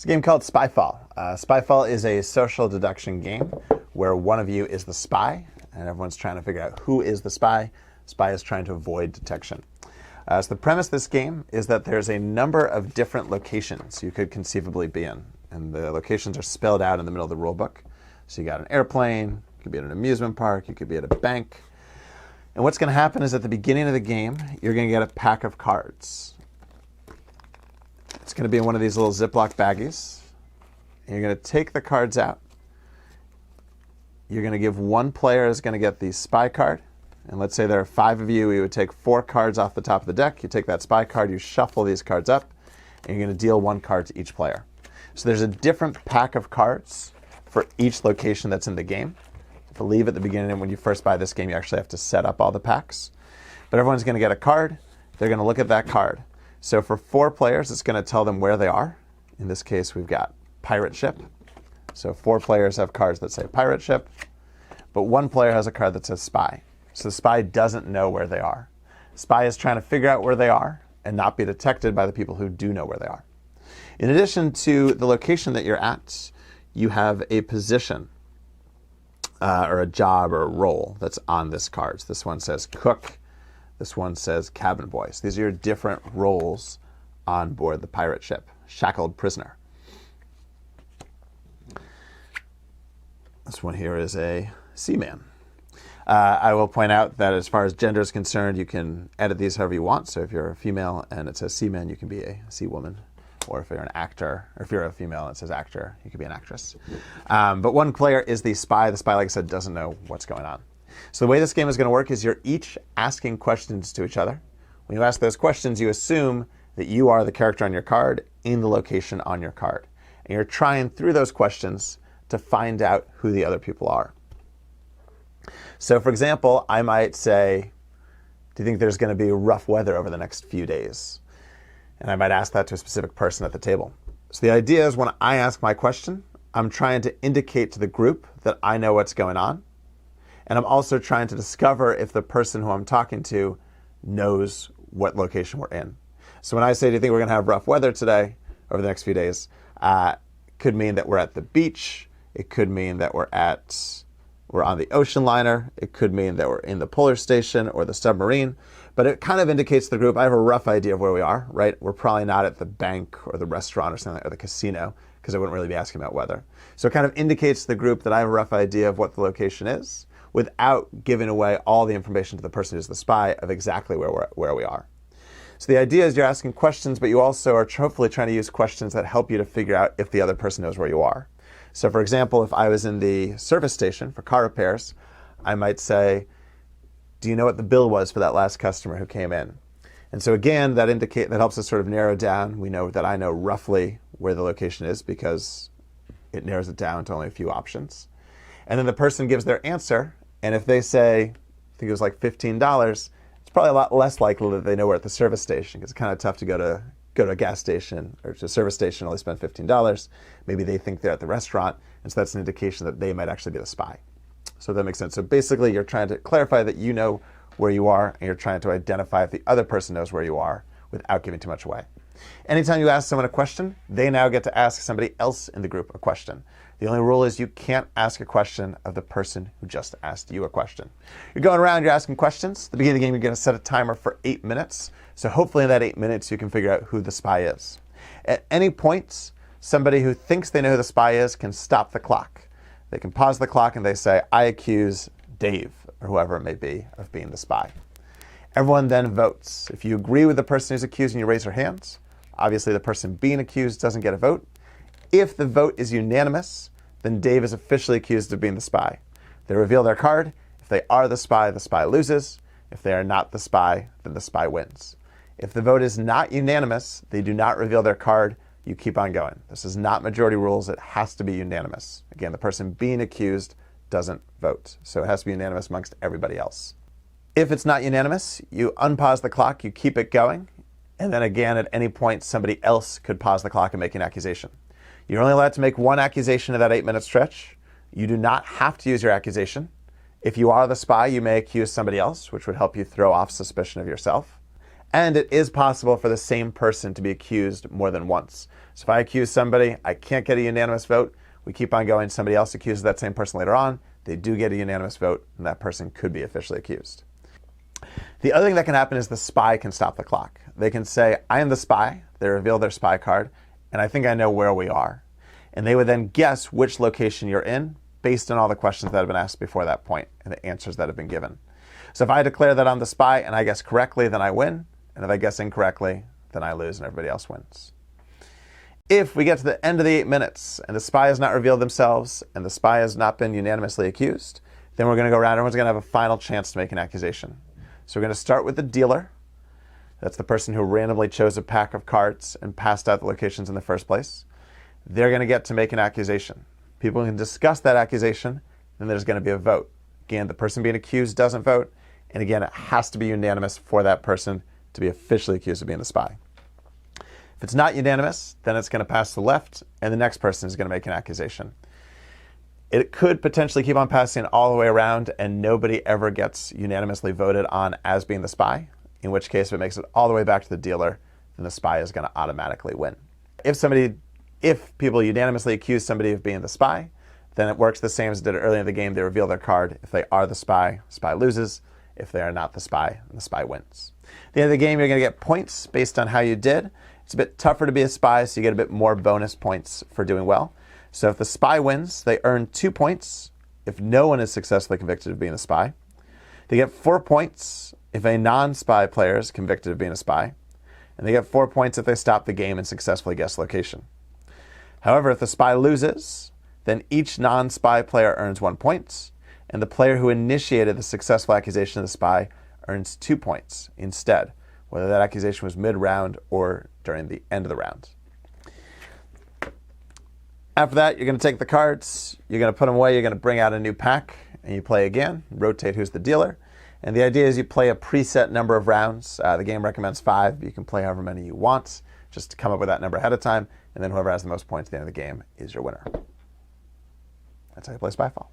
It's a game called Spyfall. Spyfall is a social deduction game where one of you is the spy, and everyone's trying to figure out who is the spy. Spy is trying to avoid detection. So the premise of this game is that there's a number of different locations you could conceivably be in, and the locations are spelled out in the middle of the rule book. So you got an airplane, you could be at an amusement park, you could be at a bank. And what's going to happen is at the beginning of the game, you're going to get a pack of cards. It's going to be in one of these little Ziploc baggies. And you're going to take the cards out. You're going to give one player is going to get the spy card. And let's say there are 5 of you. You would take 4 cards off the top of the deck. You take that spy card, you shuffle these cards up, and you're going to deal 1 card to each player. So there's a different pack of cards for each location that's in the game. I believe at the beginning when you first buy this game, you actually have to set up all the packs. But everyone's going to get a card. They're going to look at that card. So for 4 players, it's going to tell them where they are. In this case, we've got pirate ship. So 4 players have cards that say pirate ship, but 1 player has a card that says spy. So the spy doesn't know where they are. Spy is trying to figure out where they are and not be detected by the people who do know where they are. In addition to the location that you're at, you have a position or a job or a role that's on this card. So this one says cook. This one says cabin boy. So these are your different roles on board the pirate ship. Shackled prisoner. This one here is a seaman. I will point out that as far as gender is concerned, you can edit these however you want. So if you're a female and it says seaman, you can be a sea woman. Or if you're an actor, or if you're a female and it says actor, you could be an actress. But 1 player is the spy. The spy, like I said, doesn't know what's going on. So the way this game is going to work is you're each asking questions to each other. When you ask those questions, you assume that you are the character on your card in the location on your card. And you're trying through those questions to find out who the other people are. So for example, I might say, do you think there's going to be rough weather over the next few days? And I might ask that to a specific person at the table. So the idea is when I ask my question, I'm trying to indicate to the group that I know what's going on. And I'm also trying to discover if the person who I'm talking to knows what location we're in. So when I say, do you think we're going to have rough weather today over the next few days? Could mean that we're at the beach. It could mean that we're on the ocean liner. It could mean that we're in the polar station or the submarine. But it kind of indicates to the group, I have a rough idea of where we are, right? We're probably not at the bank or the restaurant or something, or the casino, because I wouldn't really be asking about weather. So it kind of indicates to the group that I have a rough idea of what the location is without giving away all the information to the person who's the spy of exactly where we are. So the idea is you're asking questions, but you also are hopefully trying to use questions that help you to figure out if the other person knows where you are. So for example, if I was in the service station for car repairs, I might say, do you know what the bill was for that last customer who came in? And so again, that helps us sort of narrow down. We know that I know roughly where the location is because it narrows it down to only a few options. And then the person gives their answer, and if they say, I think it was like $15, it's probably a lot less likely that they know we're at the service station, because it's kind of tough to go to a gas station or to a service station and only spend $15. Maybe they think they're at the restaurant, and so that's an indication that they might actually be the spy. So that makes sense. So basically, you're trying to clarify that you know where you are, and you're trying to identify if the other person knows where you are without giving too much away. Anytime you ask someone a question, they now get to ask somebody else in the group a question. The only rule is you can't ask a question of the person who just asked you a question. You're going around, you're asking questions. At the beginning of the game, you're going to set a timer for 8 minutes. So hopefully in that 8 minutes, you can figure out who the spy is. At any point, somebody who thinks they know who the spy is can stop the clock. They can pause the clock and they say, I accuse Dave, or whoever it may be, of being the spy. Everyone then votes. If you agree with the person who's accusing, you raise your hands. Obviously, the person being accused doesn't get a vote. If the vote is unanimous, then Dave is officially accused of being the spy. They reveal their card. If they are the spy loses. If they are not the spy, then the spy wins. If the vote is not unanimous, they do not reveal their card. You keep on going. This is not majority rules. It has to be unanimous. Again, the person being accused doesn't vote. So it has to be unanimous amongst everybody else. If it's not unanimous, you unpause the clock, you keep it going, and then again, at any point, somebody else could pause the clock and make an accusation. You're only allowed to make 1 accusation of that 8-minute stretch. You do not have to use your accusation. If you are the spy, you may accuse somebody else, which would help you throw off suspicion of yourself. And it is possible for the same person to be accused more than once. So if I accuse somebody, I can't get a unanimous vote. We keep on going. Somebody else accuses that same person later on. They do get a unanimous vote, and that person could be officially accused. The other thing that can happen is the spy can stop the clock. They can say, I am the spy. They reveal their spy card, and I think I know where we are. And they would then guess which location you're in based on all the questions that have been asked before that point and the answers that have been given. So if I declare that I'm the spy and I guess correctly, then I win. And if I guess incorrectly, then I lose and everybody else wins. If we get to the end of the 8 minutes and the spy has not revealed themselves and the spy has not been unanimously accused, then we're going to go around. Everyone's going to have a final chance to make an accusation. So we're going to start with the dealer. That's the person who randomly chose a pack of cards and passed out the locations in the first place. They're going to get to make an accusation. People can discuss that accusation, then there's going to be a vote. Again, the person being accused doesn't vote, and again, it has to be unanimous for that person to be officially accused of being the spy. If it's not unanimous, then it's going to pass to the left, and the next person is going to make an accusation. It could potentially keep on passing all the way around, and nobody ever gets unanimously voted on as being the spy, in which case, if it makes it all the way back to the dealer, then the spy is going to automatically win. If people unanimously accuse somebody of being the spy, then it works the same as it did earlier in the game. They reveal their card. If they are the spy loses. If they are not the spy wins. At the end of the game, you're going to get points based on how you did. It's a bit tougher to be a spy, so you get a bit more bonus points for doing well. So if the spy wins, they earn 2 points if no one is successfully convicted of being a spy. They get 4 points if a non-spy player is convicted of being a spy. And they get 4 points if they stop the game and successfully guess location. However, if the spy loses, then each non-spy player earns 1 point, and the player who initiated the successful accusation of the spy earns 2 points instead, whether that accusation was mid-round or during the end of the round. After that, you're going to take the cards, you're going to put them away, you're going to bring out a new pack, and you play again, rotate who's the dealer. And the idea is you play a preset number of rounds. The game recommends 5, but you can play however many you want, just to come up with that number ahead of time, and then whoever has the most points at the end of the game is your winner. That's how you play Spyfall.